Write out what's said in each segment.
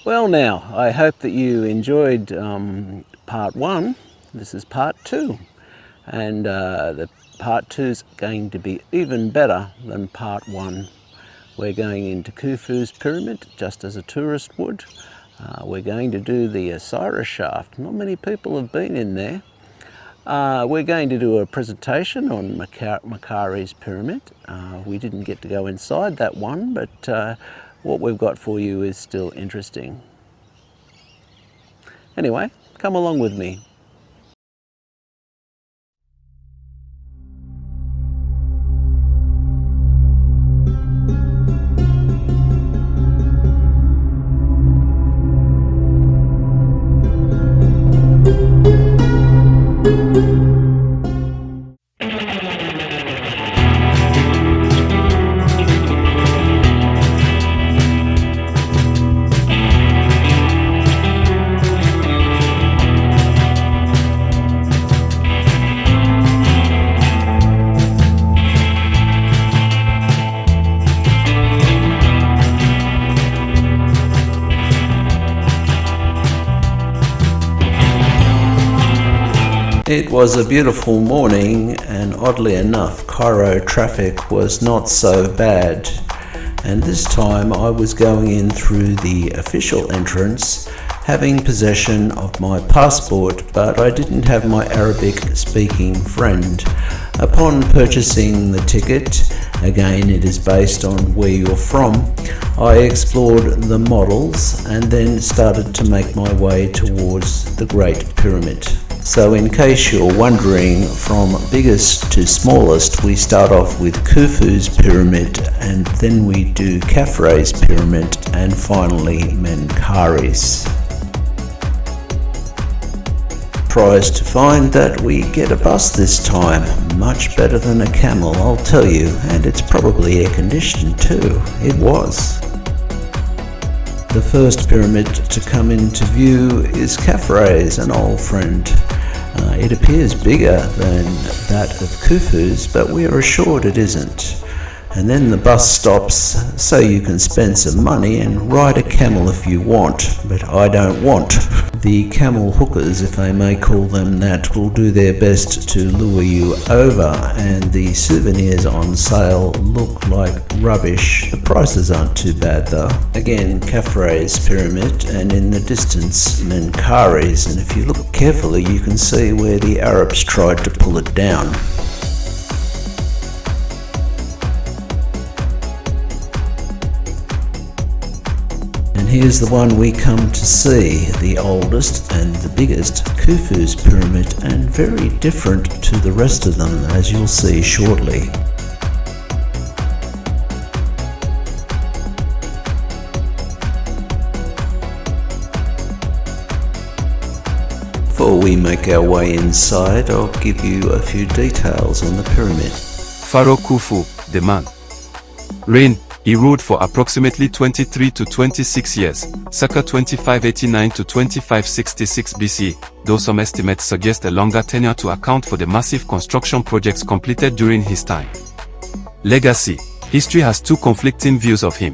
Well now, I hope that you enjoyed part one. This is part two, and the part two is going to be even better than part one. We're going into Khufu's pyramid just as a tourist would. We're going to do the Osiris shaft. Not many people have been in there. We're going to do a presentation on Menkaure's pyramid. We didn't get to go inside that one, but what we've got for you is still interesting. Anyway, come along with me. It was a beautiful morning, and oddly enough, Cairo traffic was not so bad. And this time I was going in through the official entrance, having possession of my passport, but I didn't have my Arabic-speaking friend. Upon purchasing the ticket, again it is based on where you're from, I explored the models and then started to make my way towards the Great Pyramid. So in case you're wondering, from biggest to smallest, we start off with Khufu's pyramid, and then we do Khafre's pyramid, and finally Menkaure's. Surprised to find that we get a bus this time. Much better than a camel, I'll tell you, and it's probably air conditioned too. It was. The first pyramid to come into view is Khafre's, an old friend. It appears bigger than that of Khufu's, but we are assured it isn't. And then the bus stops, so you can spend some money and ride a camel if you want, but I don't want. The camel hookers, if I may call them that, will do their best to lure you over, and the souvenirs on sale look like rubbish. The prices aren't too bad though. Again, Khafre's pyramid, and in the distance Menkaure's, and if you look carefully you can see where the Arabs tried to pull it down. Here's the one we come to see, the oldest and the biggest, Khufu's pyramid, and very different to the rest of them, as you'll see shortly. Before we make our way inside, I'll give you a few details on the pyramid. Pharaoh Khufu, the man. Reign. He ruled for approximately 23 to 26 years, circa 2589 to 2566 BC, though some estimates suggest a longer tenure to account for the massive construction projects completed during his time. Legacy. History has two conflicting views of him.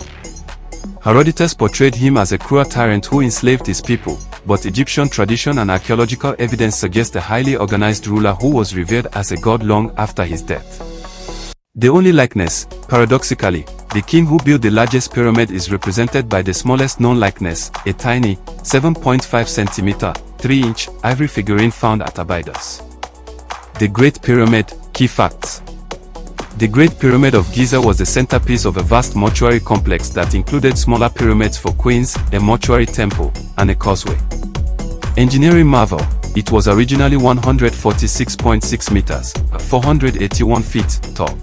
Herodotus portrayed him as a cruel tyrant who enslaved his people, but Egyptian tradition and archaeological evidence suggest a highly organized ruler who was revered as a god long after his death. The only likeness, paradoxically, the king who built the largest pyramid is represented by the smallest known likeness, a tiny, 7.5 cm, 3-inch, ivory figurine found at Abydos. The Great Pyramid, Key Facts. The Great Pyramid of Giza was the centerpiece of a vast mortuary complex that included smaller pyramids for queens, a mortuary temple, and a causeway. Engineering marvel, it was originally 146.6 meters, 481 feet, tall.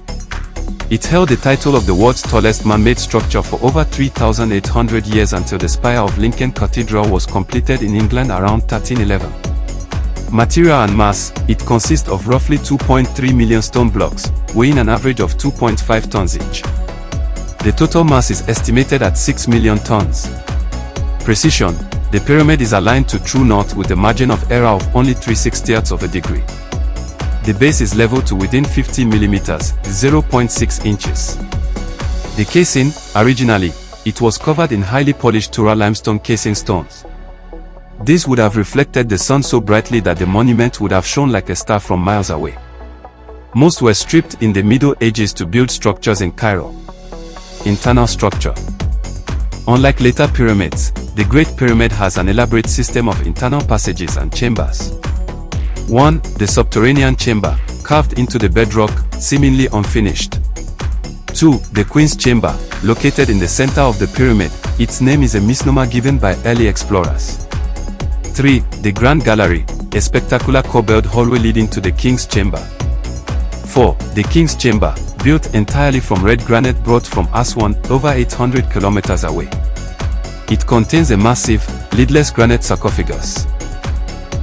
It held the title of the world's tallest man-made structure for over 3,800 years until the spire of Lincoln Cathedral was completed in England around 1311. Material and mass, it consists of roughly 2.3 million stone blocks, weighing an average of 2.5 tons each. The total mass is estimated at 6 million tons. Precision, the pyramid is aligned to true north with a margin of error of only 3/60ths of a degree. The base is level to within 50 mm, 0.6 inches. The casing, originally, it was covered in highly polished Tura limestone casing stones. These would have reflected the sun so brightly that the monument would have shone like a star from miles away. Most were stripped in the Middle Ages to build structures in Cairo. Internal structure. Unlike later pyramids, the Great Pyramid has an elaborate system of internal passages and chambers. 1. The subterranean chamber, carved into the bedrock, seemingly unfinished. 2. The Queen's Chamber, located in the center of the pyramid. Its name is a misnomer given by early explorers. 3. The Grand Gallery, a spectacular corbelled hallway leading to the King's Chamber. 4. The King's Chamber, built entirely from red granite brought from Aswan, over 800 kilometers away. It contains a massive, lidless granite sarcophagus.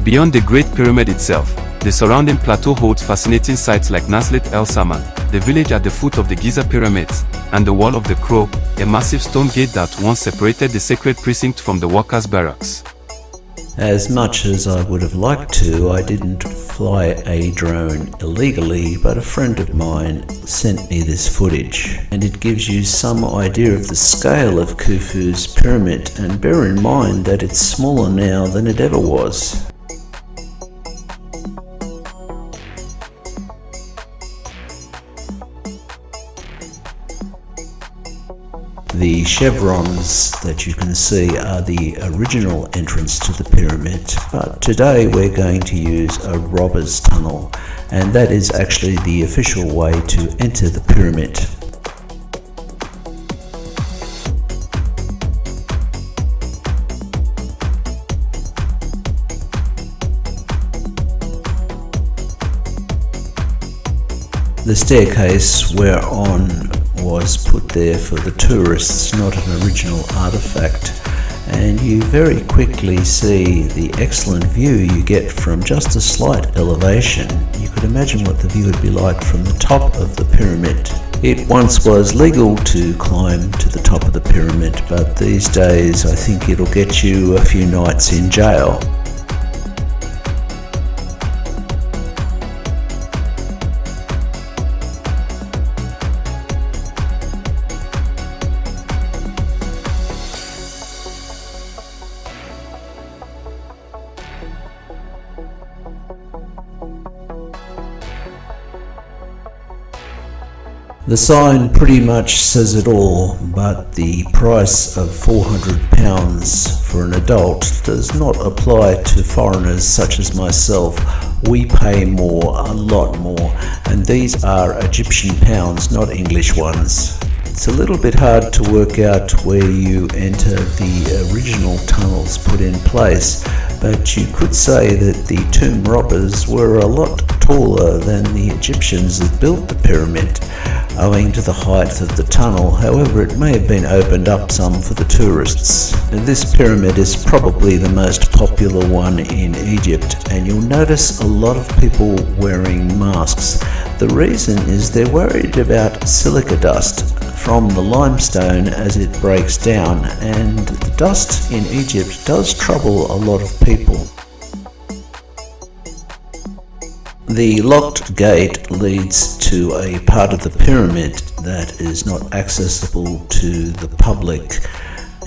Beyond the Great Pyramid itself, the surrounding plateau holds fascinating sites like Naslet El Saman, the village at the foot of the Giza Pyramids, and the Wall of the Crow, a massive stone gate that once separated the sacred precinct from the workers' barracks. As much as I would have liked to, I didn't fly a drone illegally, but a friend of mine sent me this footage, and it gives you some idea of the scale of Khufu's pyramid, and bear in mind that it's smaller now than it ever was. The chevrons that you can see are the original entrance to the pyramid, but today we're going to use a robber's tunnel, and that is actually the official way to enter the pyramid. The staircase we're on was put there for the tourists, not an original artifact, and you very quickly see the excellent view you get from just a slight elevation. You could imagine what the view would be like from the top of the pyramid. It once was legal to climb to the top of the pyramid, but these days I think it'll get you a few nights in jail. The sign pretty much says it all, but the price of £400 for an adult does not apply to foreigners such as myself. We pay more, a lot more, and these are Egyptian pounds, not English ones. It's a little bit hard to work out where you enter the original tunnels put in place, but you could say that the tomb robbers were a lot taller than the Egyptians that built the pyramid, owing to the height of the tunnel. However, it may have been opened up some for the tourists. And this pyramid is probably the most popular one in Egypt, and you'll notice a lot of people wearing masks. The reason is they're worried about silica dust from the limestone as it breaks down, and the dust in Egypt does trouble a lot of people. The locked gate leads to a part of the pyramid that is not accessible to the public,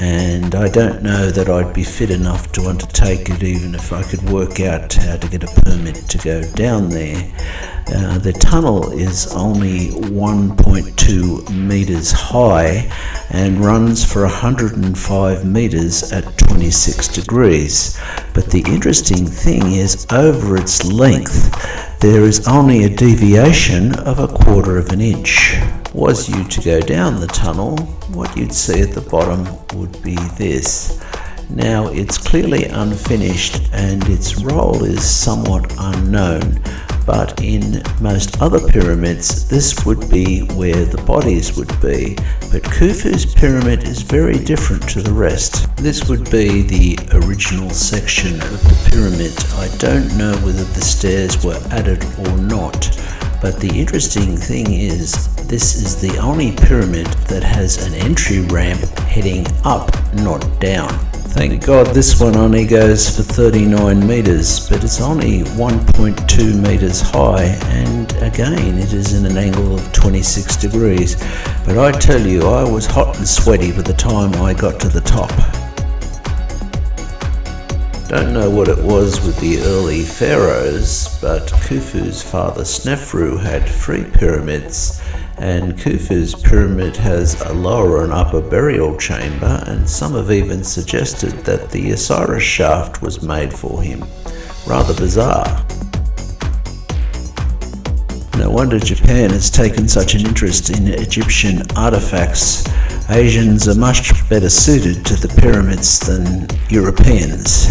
and I don't know that I'd be fit enough to undertake it even if I could work out how to get a permit to go down there. The tunnel is only 1.2 meters high and runs for 105 meters at 26 degrees. But the interesting thing is, over its length, there is only a deviation of 1/4 of an inch. Was you to go down the tunnel, what you'd see at the bottom would be this. Now, it's clearly unfinished and its role is somewhat unknown, but in most other pyramids this would be where the bodies would be. But Khufu's pyramid is very different to the rest. This would be the original section of the pyramid. I don't know whether the stairs were added or not, but the interesting thing is this is the only pyramid that has an entry ramp heading up, not down. Thank God this one only goes for 39 metres, but it's only 1.2 metres high, and again it is in an angle of 26 degrees. But I tell you, I was hot and sweaty by the time I got to the top. Don't know what it was with the early pharaohs, but Khufu's father Snefru had 3 pyramids, and Khufu's pyramid has a lower and upper burial chamber, and some have even suggested that the Osiris shaft was made for him. Rather bizarre. No wonder Japan has taken such an interest in Egyptian artifacts. Asians are much better suited to the pyramids than Europeans.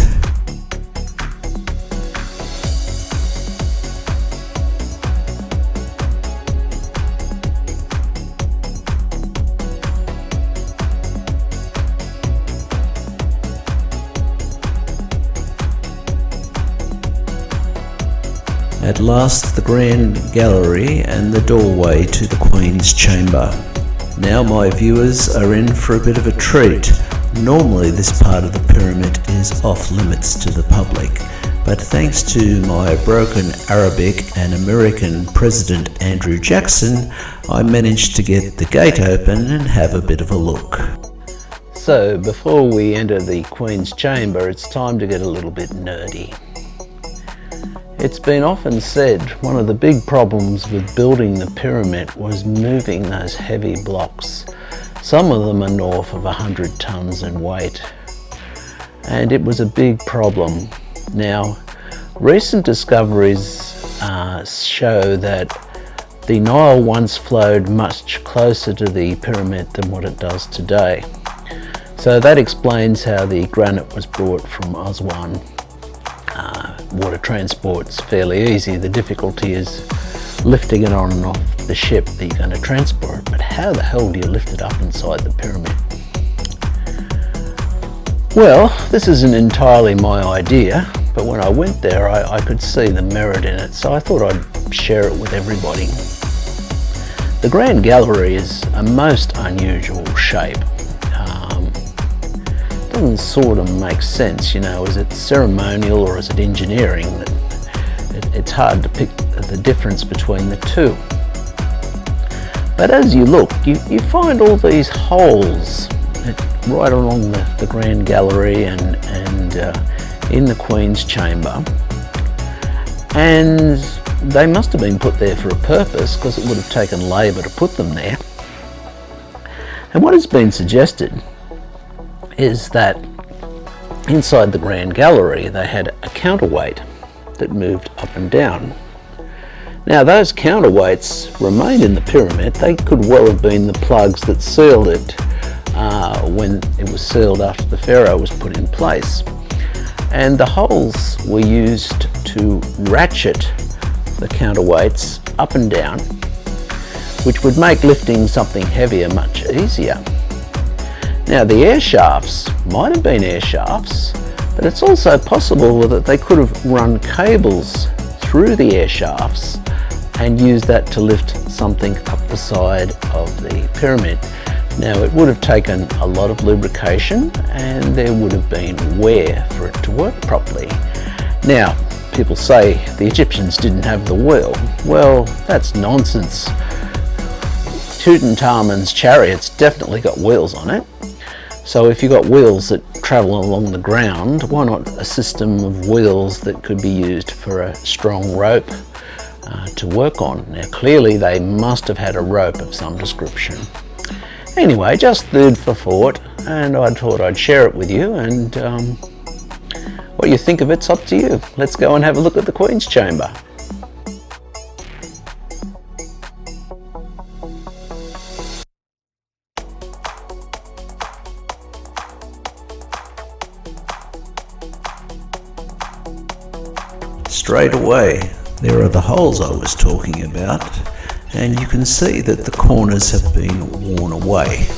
At last, the grand gallery and the doorway to the Queen's chamber. Now my viewers are in for a bit of a treat. Normally this part of the pyramid is off limits to the public, but thanks to my broken Arabic and American President Andrew Jackson, I managed to get the gate open and have a bit of a look. So before we enter the Queen's chamber, it's time to get a little bit nerdy. It's been often said one of the big problems with building the pyramid was moving those heavy blocks. Some of them are north of 100 tons in weight, and it was a big problem. Now, recent discoveries show that the Nile once flowed much closer to the pyramid than what it does today. So that explains how the granite was brought from Aswan. Water transport's fairly easy. The difficulty is lifting it on and off the ship that you're going to transport. But how the hell do you lift it up inside the pyramid? Well, this isn't entirely my idea, but when I went there I could see the merit in it, so I thought I'd share it with everybody. The Grand Gallery is a most unusual shape. Doesn't sort of make sense, you know, is it ceremonial or is it engineering? It's hard to pick the difference between the two. But as you look, you find all these holes right along the Grand Gallery and in the Queen's chamber, and they must have been put there for a purpose, because it would have taken labour to put them there. And what has been suggested is that inside the Grand Gallery they had a counterweight that moved up and down. Now those counterweights remain in the pyramid. They could well have been the plugs that sealed it when it was sealed after the pharaoh was put in place. And the holes were used to ratchet the counterweights up and down, which would make lifting something heavier much easier. Now the air shafts might have been air shafts, but it's also possible that they could have run cables through the air shafts and used that to lift something up the side of the pyramid. Now it would have taken a lot of lubrication and there would have been wear for it to work properly. Now people say the Egyptians didn't have the wheel. Well, that's nonsense. Tutankhamun's chariot's definitely got wheels on it. So if you've got wheels that travel along the ground, why not a system of wheels that could be used for a strong rope to work on? Now clearly they must have had a rope of some description. Anyway, just food for thought, and I thought I'd share it with you, and what you think of it's up to you. Let's go and have a look at the Queen's chamber. Straight away, there are the holes I was talking about, and you can see that the corners have been worn away.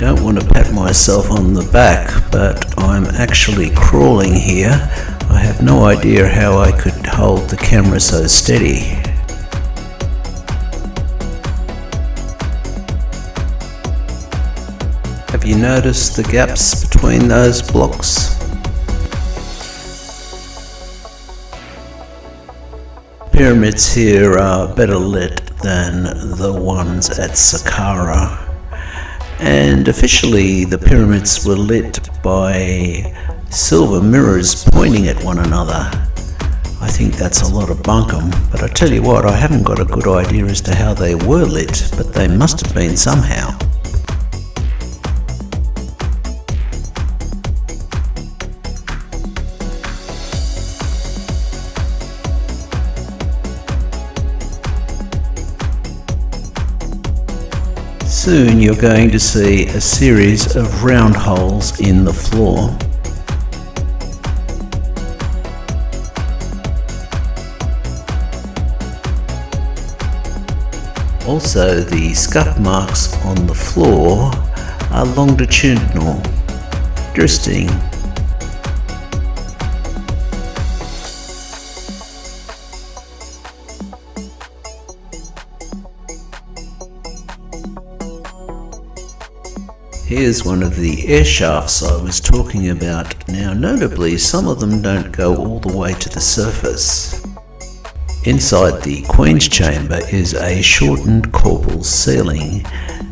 don't want to pat myself on the back, but I'm actually crawling here. I have no idea how I could hold the camera so steady. Have you noticed the gaps between those blocks? Pyramids here are better lit than the ones at Saqqara, and officially the pyramids were lit by silver mirrors pointing at one another. I think that's a lot of bunkum, but I tell you what, I haven't got a good idea as to how they were lit, but they must have been somehow. Soon you're going to see a series of round holes in the floor. Also, the scuff marks on the floor are longitudinal. Interesting. Here's one of the air shafts I was talking about. Now, notably, some of them don't go all the way to the surface. Inside the Queen's Chamber is a shortened corbel ceiling.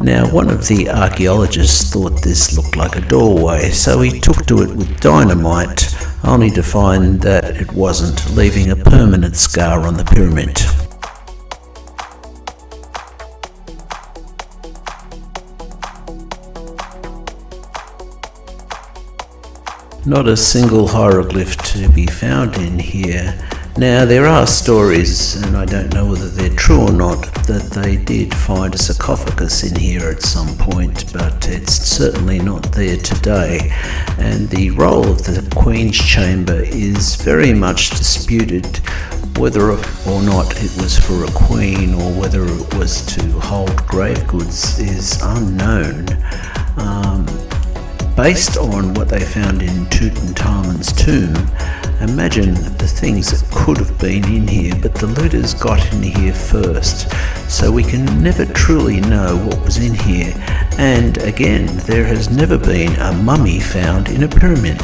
Now, one of the archaeologists thought this looked like a doorway, so he took to it with dynamite, only to find that it wasn't, leaving a permanent scar on the pyramid. Not a single hieroglyph to be found in here. Now, there are stories, and I don't know whether they're true or not, that they did find a sarcophagus in here at some point, but it's certainly not there today. And the role of the Queen's Chamber is very much disputed. Whether or not it was for a queen or whether it was to hold grave goods is unknown. Based on what they found in Tutankhamun's tomb, imagine the things that could have been in here, but the looters got in here first, so we can never truly know what was in here. And again, there has never been a mummy found in a pyramid.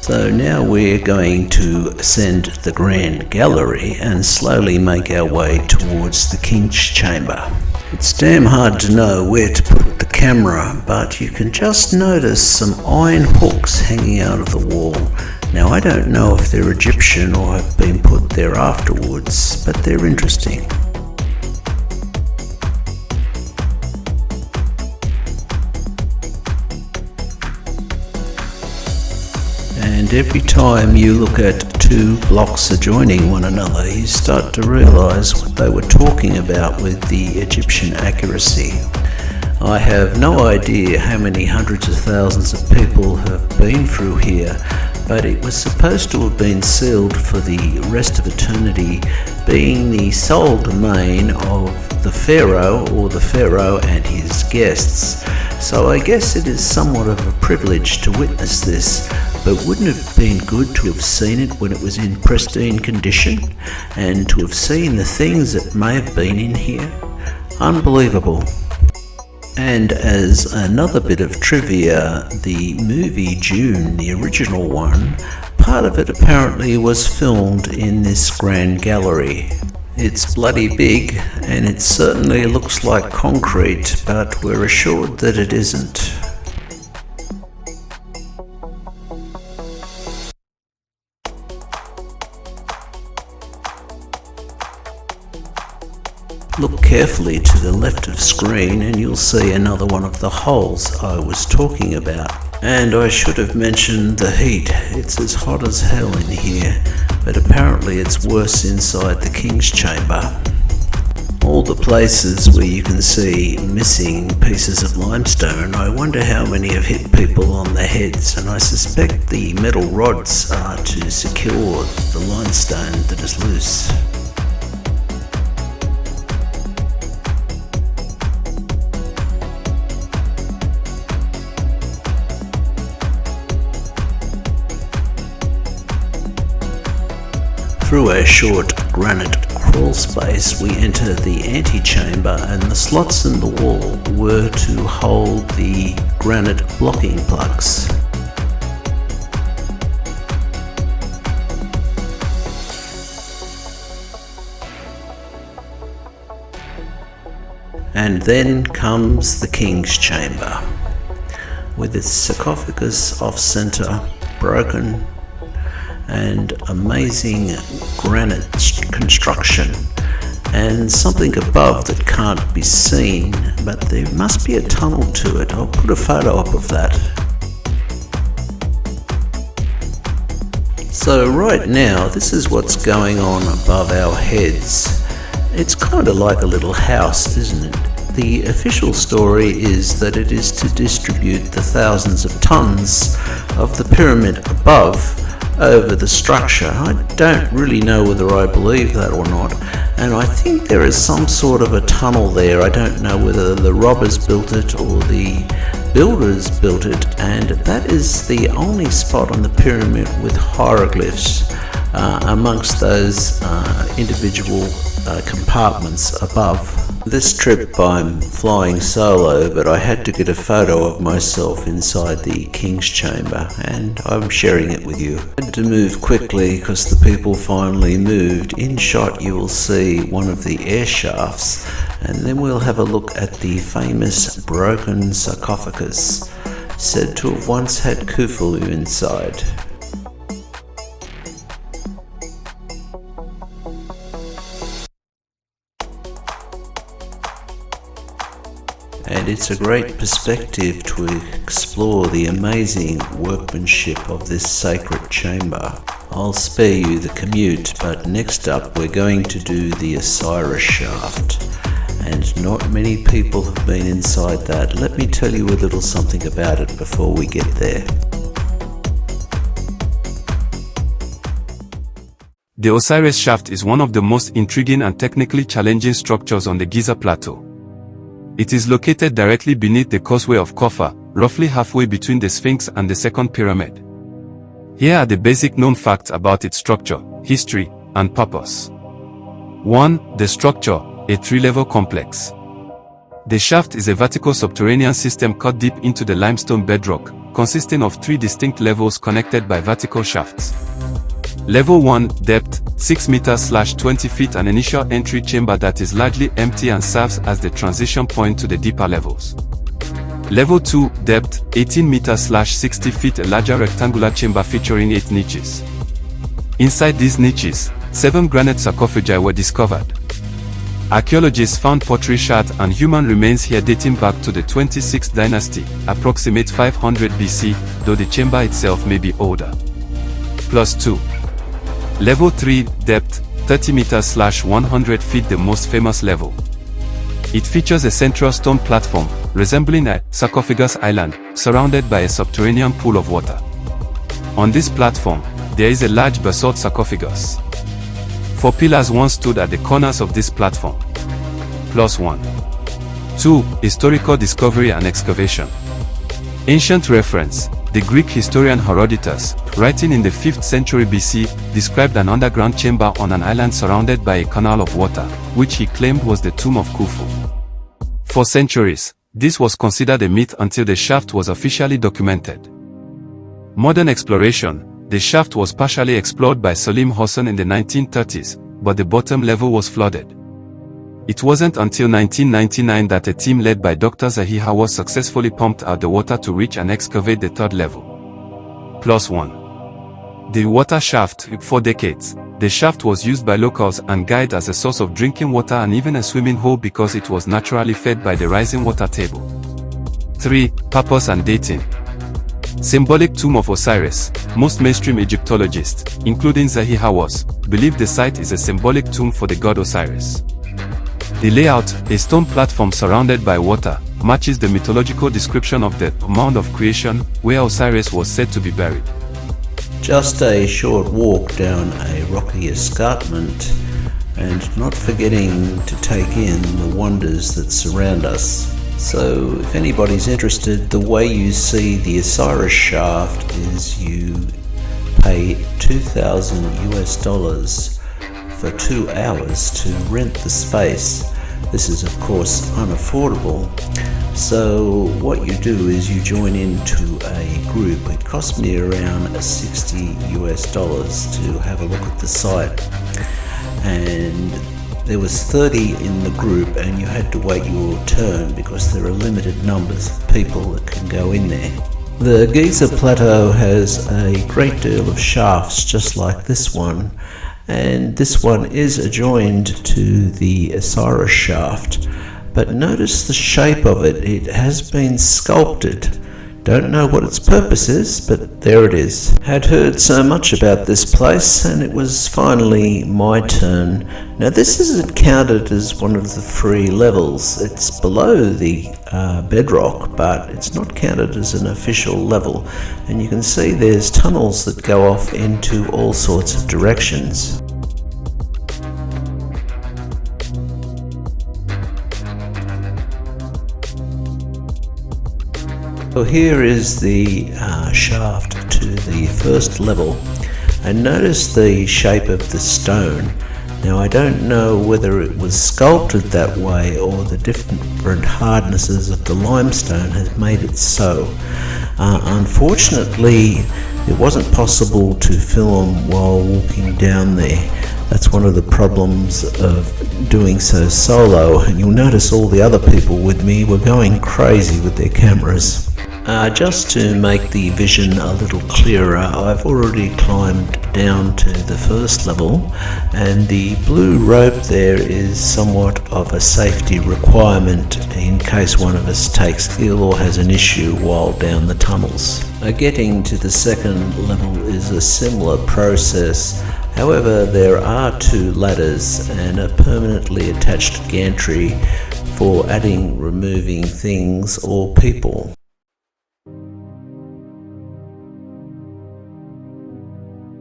So now we're going to ascend the Grand Gallery and slowly make our way towards the King's Chamber. It's damn hard to know where to put the camera, but you can just notice some iron hooks hanging out of the wall. Now, I don't know if they're Egyptian or have been put there afterwards, but they're interesting. And every time you look at two blocks adjoining one another, you start to realise what they were talking about with the Egyptian accuracy. I have no idea how many hundreds of thousands of people have been through here, but it was supposed to have been sealed for the rest of eternity, being the sole domain of the Pharaoh or the Pharaoh and his guests. So I guess it is somewhat of a privilege to witness this, but wouldn't it have been good to have seen it when it was in pristine condition and to have seen the things that may have been in here? Unbelievable. And as another bit of trivia, the movie Dune, the original one, part of it apparently was filmed in this Grand Gallery. It's bloody big, and it certainly looks like concrete, but we're assured that it isn't. Look carefully to the left of screen and you'll see another one of the holes I was talking about. And I should have mentioned the heat. It's as hot as hell in here, but apparently it's worse inside the King's Chamber. all the places where you can see missing pieces of limestone. I wonder how many have hit people on the heads, and I suspect the metal rods are to secure the limestone that is loose. Through a short granite crawl space, we enter the antechamber, and the slots in the wall were to hold the granite blocking plugs. And then comes the King's Chamber, with its sarcophagus off-centre, broken, and amazing granite construction, and something above that can't be seen, but there must be a tunnel to it. I'll put a photo up of that. So right now, this is what's going on above our heads. It's kind of like a little house, isn't it? The official story is that it is to distribute the thousands of tons of the pyramid above over the structure. I don't really know whether I believe that or not, and I think there is some sort of a tunnel there. I don't know whether the robbers built it or the builders built it, and that is the only spot on the pyramid with hieroglyphs amongst those individual compartments above. This trip I'm flying solo, but I had to get a photo of myself inside the King's Chamber, and I'm sharing it with you. I had to move quickly because the people finally moved. In shot you will see one of the air shafts, and then we'll have a look at the famous broken sarcophagus, said to have once had Khufu inside. And it's a great perspective to explore the amazing workmanship of this sacred chamber. I'll spare you the commute, but next up we're going to do the Osiris shaft, and not many people have been inside that. Let me tell you a little something about it before we get there. The Osiris shaft is one of the most intriguing and technically challenging structures on the Giza Plateau. It is located directly beneath the causeway of Khafre, roughly halfway between the Sphinx and the second pyramid. Here are the basic known facts about its structure, history, and purpose. 1. The structure, a three-level complex. The shaft is a vertical subterranean system cut deep into the limestone bedrock, consisting of three distinct levels connected by vertical shafts. Level 1, depth, 6 meters/20 feet, an initial entry chamber that is largely empty and serves as the transition point to the deeper levels. Level 2, depth, 18 meters/60 feet, a larger rectangular chamber featuring 8 niches. Inside these niches, 7 granite sarcophagi were discovered. Archaeologists found pottery shards and human remains here dating back to the 26th dynasty, approximate 500 BC, though the chamber itself may be older. Plus 2. Level 3, depth, 30 meters/100 feet, the most famous level. It features a central stone platform, resembling a sarcophagus island, surrounded by a subterranean pool of water. On this platform, there is a large basalt sarcophagus. 4 pillars once stood at the corners of this platform. Plus 1. 2. Historical discovery and excavation. Ancient reference. The Greek historian Herodotus, writing in the 5th century BC, described an underground chamber on an island surrounded by a canal of water, which he claimed was the tomb of Khufu. For centuries, this was considered a myth until the shaft was officially documented. Modern exploration. The shaft was partially explored by Salim Hossein in the 1930s, but the bottom level was flooded. It wasn't until 1999 that a team led by Dr. Zahi Hawass successfully pumped out the water to reach and excavate the third level. Plus 1. The water shaft. For decades, the shaft was used by locals and guides as a source of drinking water and even a swimming hole because it was naturally fed by the rising water table. 3. Purpose and dating. Symbolic tomb of Osiris. Most mainstream Egyptologists, including Zahi Hawass, believe the site is a symbolic tomb for the god Osiris. The layout, a stone platform surrounded by water, matches the mythological description of the mound of creation where Osiris was said to be buried. Just a short walk down a rocky escarpment, and not forgetting to take in the wonders that surround us. So if anybody's interested, the way you see the Osiris shaft is you pay $2,000 for 2 hours to rent the space. This is of course unaffordable, so what you do is you join into a group. It cost me around $60 to have a look at the site, and there was 30 in the group, and you had to wait your turn because there are limited numbers of people that can go in there. The Giza Plateau has a great deal of shafts just like this one, and this one is adjoined to the Osiris shaft, but notice the shape of it. It has been sculpted. Don't know what its purpose is, but there it is. Had heard so much about this place, and it was finally my turn. Now this isn't counted as one of the free levels. It's below the bedrock, but it's not counted as an official level. And you can see there's tunnels that go off into all sorts of directions. So here is the shaft to the first level, and notice the shape of the stone. Now I don't know whether it was sculpted that way or the different hardnesses of the limestone has made it so. Unfortunately, it wasn't possible to film while walking down there. That's one of the problems of doing so solo, and you'll notice all the other people with me were going crazy with their cameras. Just to make the vision a little clearer, I've already climbed down to the first level, and the blue rope there is somewhat of a safety requirement in case one of us takes ill or has an issue while down the tunnels. Getting to the second level is a similar process. However, there are 2 ladders and a permanently attached gantry for adding, removing things or people.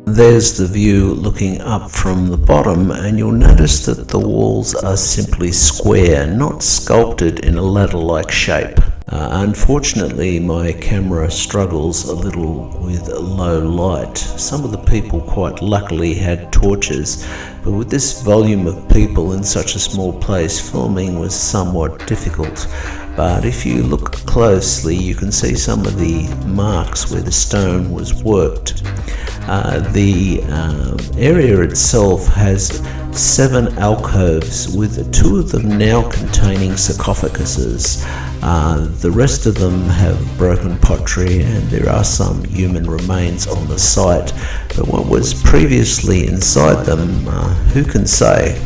There's the view looking up from the bottom, and you'll notice that the walls are simply square, not sculpted in a ladder-like shape. Unfortunately, my camera struggles a little with low light. Some of the people quite luckily had torches, but with this volume of people in such a small place, filming was somewhat difficult. But if you look closely, you can see some of the marks where the stone was worked. The area itself has 7 alcoves, with 2 of them now containing sarcophaguses. The rest of them have broken pottery, and there are some human remains on the site. But what was previously inside them, who can say?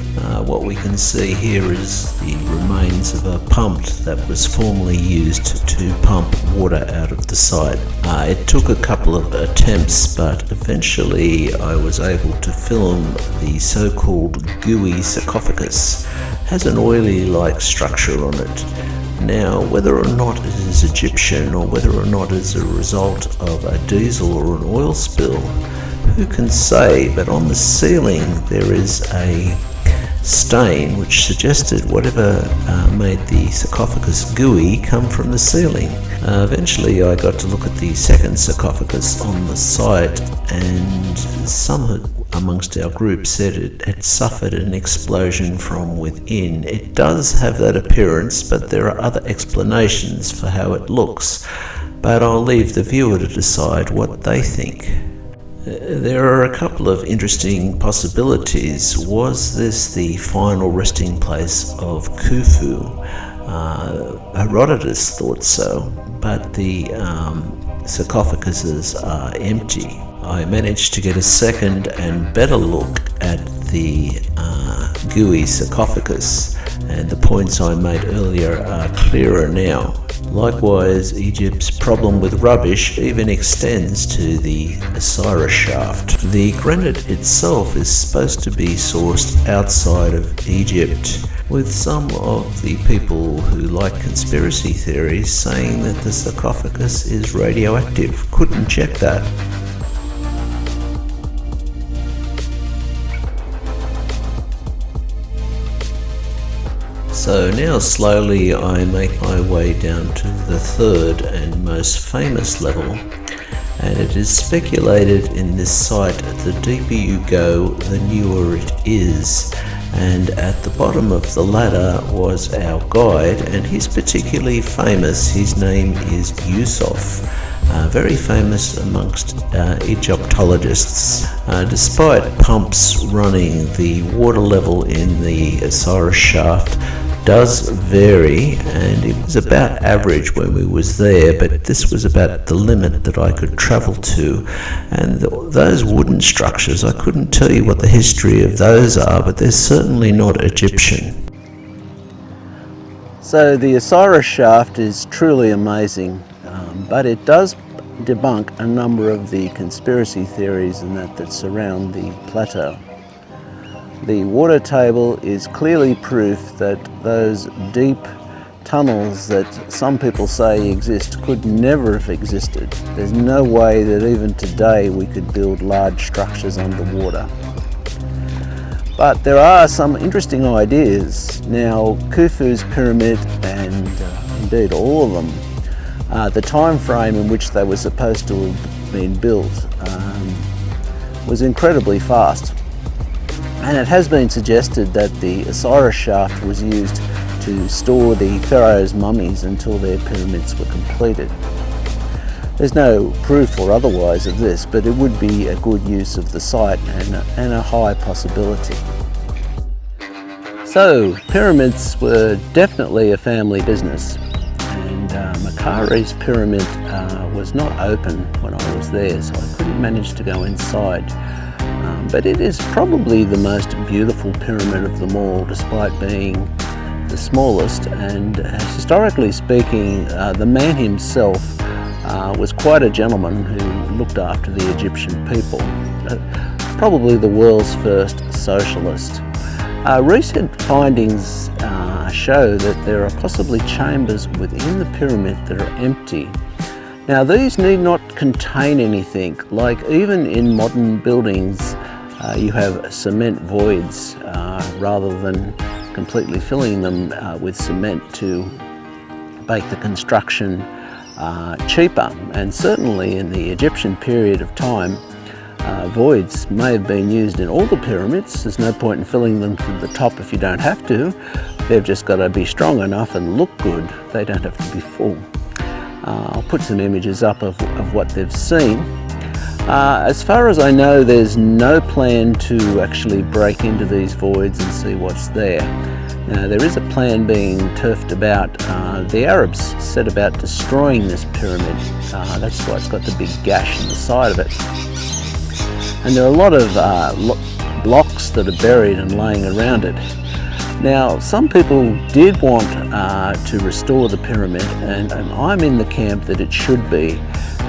What we can see here is the remains of a pump that was formerly used to pump water out of the site. It took a couple of attempts, but eventually I was able to film the so-called gooey sarcophagus. It has an oily-like structure on it. Now, whether or not it is Egyptian or whether or not it's a result of a diesel or an oil spill, who can say? But on the ceiling there is a stain which suggested whatever made the sarcophagus gooey come from the ceiling. Eventually I got to look at the second sarcophagus on the site, and some amongst our group said it had suffered an explosion from within. It does have that appearance, but there are other explanations for how it looks, but I'll leave the viewer to decide what they think. There are a couple of interesting possibilities. Was this the final resting place of Khufu? Herodotus thought so, but the sarcophaguses are empty. I managed to get a second and better look at the gooey sarcophagus, and the points I made earlier are clearer now. Likewise, Egypt's problem with rubbish even extends to the Osiris shaft. The granite itself is supposed to be sourced outside of Egypt, with some of the people who like conspiracy theories saying that the sarcophagus is radioactive. Couldn't check that. So now slowly I make my way down to the third and most famous level, and it is speculated in this site the deeper you go, the newer it is. And at the bottom of the ladder was our guide, and he's particularly famous. His name is Yusuf, very famous amongst Egyptologists. Despite pumps running, the water level in the Osiris shaft does vary, and it was about average when we was there, but this was about the limit that I could travel to. And those wooden structures, I couldn't tell you what the history of those are, but they're certainly not Egyptian. So the Osiris shaft is truly amazing, but it does debunk a number of the conspiracy theories and that surround the plateau. The water table is clearly proof that those deep tunnels that some people say exist could never have existed. There's no way that even today we could build large structures underwater. But there are some interesting ideas. Now, Khufu's pyramid, and indeed all of them, the time frame in which they were supposed to have been built was incredibly fast. And it has been suggested that the Osiris shaft was used to store the pharaoh's mummies until their pyramids were completed. There's no proof or otherwise of this, but it would be a good use of the site and a high possibility. So, pyramids were definitely a family business, and Menkaure's pyramid was not open when I was there, so I couldn't manage to go inside. But it is probably the most beautiful pyramid of them all, despite being the smallest. And historically speaking, the man himself was quite a gentleman who looked after the Egyptian people. Probably the world's first socialist. Recent findings show that there are possibly chambers within the pyramid that are empty. Now, these need not contain anything. Like, even in modern buildings, you have cement voids rather than completely filling them with cement to make the construction cheaper. And certainly in the Egyptian period of time, voids may have been used in all the pyramids. There's no point in filling them to the top if you don't have to. They've just got to be strong enough and look good. They don't have to be full. I'll put some images up of what they've seen. As far as I know, there's no plan to actually break into these voids and see what's there. Now, there is a plan being turfed about. The Arabs set about destroying this pyramid. That's why it's got the big gash in the side of it. And there are a lot of blocks that are buried and laying around it. Now, some people did want to restore the pyramid, and I'm in the camp that it should be.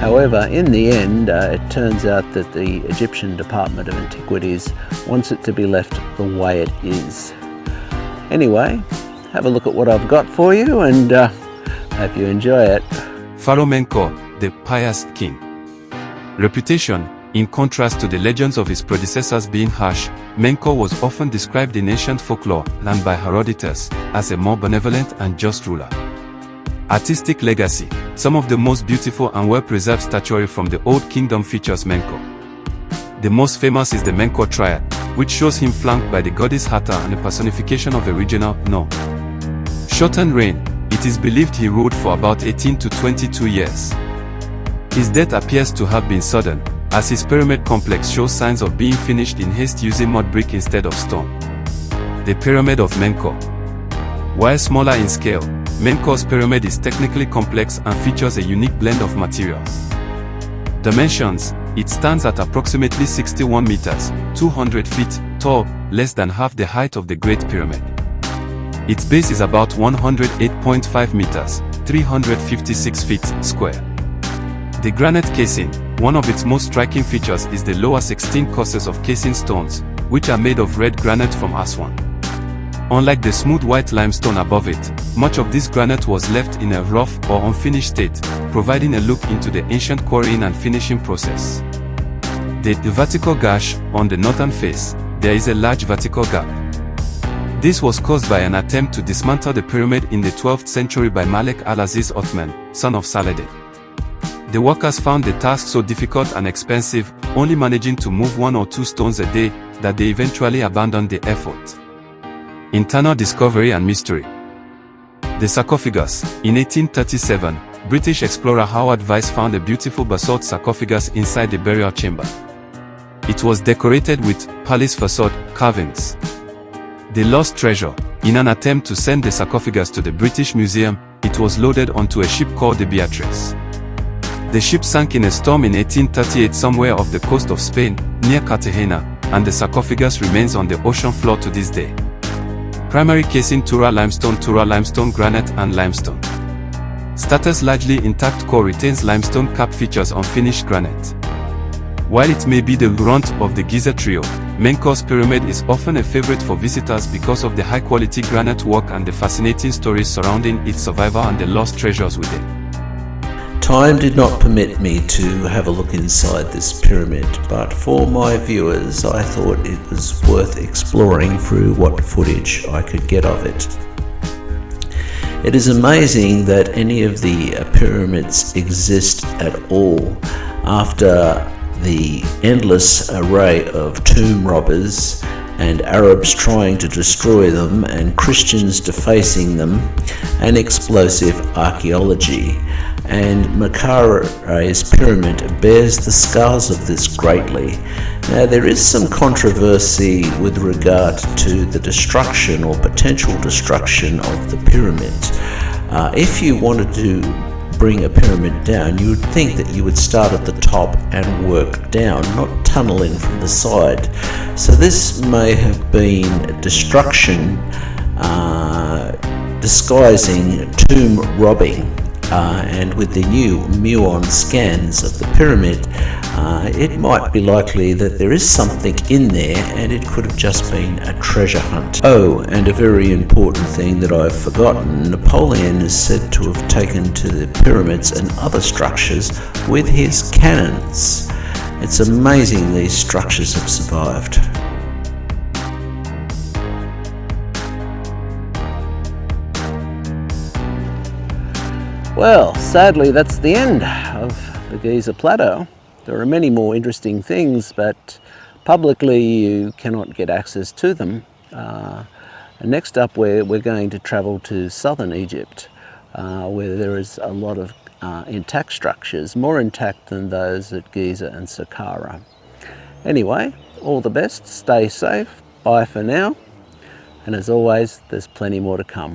However, in the end, it turns out that the Egyptian Department of Antiquities wants it to be left the way it is. Anyway, have a look at what I've got for you, and hope you enjoy it. Pharaoh Menkaure, the pious king. Reputation. In contrast to the legends of his predecessors being harsh, Menkaure was often described in ancient folklore, and by Herodotus, as a more benevolent and just ruler. Artistic legacy. Some of the most beautiful and well-preserved statuary from the Old Kingdom features Menkaure. The most famous is the Menkaure Triad, which shows him flanked by the goddess Hathor and a personification of a regional No. Shortened reign. It is believed he ruled for about 18 to 22 years. His death appears to have been sudden, as his pyramid complex shows signs of being finished in haste using mud brick instead of stone. The Pyramid of Menkaure. While smaller in scale, Menkaure's pyramid is technically complex and features a unique blend of materials. Dimensions. It stands at approximately 61 meters, 200 feet, tall, less than half the height of the Great Pyramid. Its base is about 108.5 meters, 356 feet, square. The granite casing. One of its most striking features is the lower 16 courses of casing stones, which are made of red granite from Aswan. Unlike the smooth white limestone above it, much of this granite was left in a rough or unfinished state, providing a look into the ancient quarrying and finishing process. The vertical gash on the northern face, there is a large vertical gap. This was caused by an attempt to dismantle the pyramid in the 12th century by Malik al-Aziz Othman, son of Saladin. The workers found the task so difficult and expensive, only managing to move 1 or 2 stones a day, that they eventually abandoned the effort. Internal discovery and mystery. The sarcophagus. In 1837, British explorer Howard Vyse found a beautiful basalt sarcophagus inside the burial chamber. It was decorated with palace facade carvings. The lost treasure. In an attempt to send the sarcophagus to the British Museum, it was loaded onto a ship called the Beatrice. The ship sank in a storm in 1838 somewhere off the coast of Spain, near Cartagena, and the sarcophagus remains on the ocean floor to this day. Primary casing Tura limestone, granite and limestone. Status largely intact core retains limestone cap features on finished granite. While it may be the runt of the Giza trio, Menkaure's pyramid is often a favorite for visitors because of the high-quality granite work and the fascinating stories surrounding its survival and the lost treasures within. Time did not permit me to have a look inside this pyramid, but for my viewers I thought it was worth exploring through what footage I could get of it. It is amazing that any of the pyramids exist at all after the endless array of tomb robbers and Arabs trying to destroy them and Christians defacing them and explosive archaeology. And Menkaure's pyramid bears the scars of this greatly. Now there is some controversy with regard to the destruction or potential destruction of the pyramid. If you wanted to bring a pyramid down, you would think that you would start at the top and work down, not tunnel in from the side. So this may have been destruction disguising tomb robbing. And with the new MUON scans of the pyramid, it might be likely that there is something in there and it could have just been a treasure hunt. Oh, and a very important thing that I've forgotten, Napoleon is said to have taken to the pyramids and other structures with his cannons. It's amazing these structures have survived. Well, sadly that's the end of the Giza Plateau. There are many more interesting things, but publicly you cannot get access to them. Next up we're going to travel to southern Egypt, where there is a lot of intact structures, more intact than those at Giza and Saqqara. Anyway, all the best, stay safe, bye for now, and as always there's plenty more to come.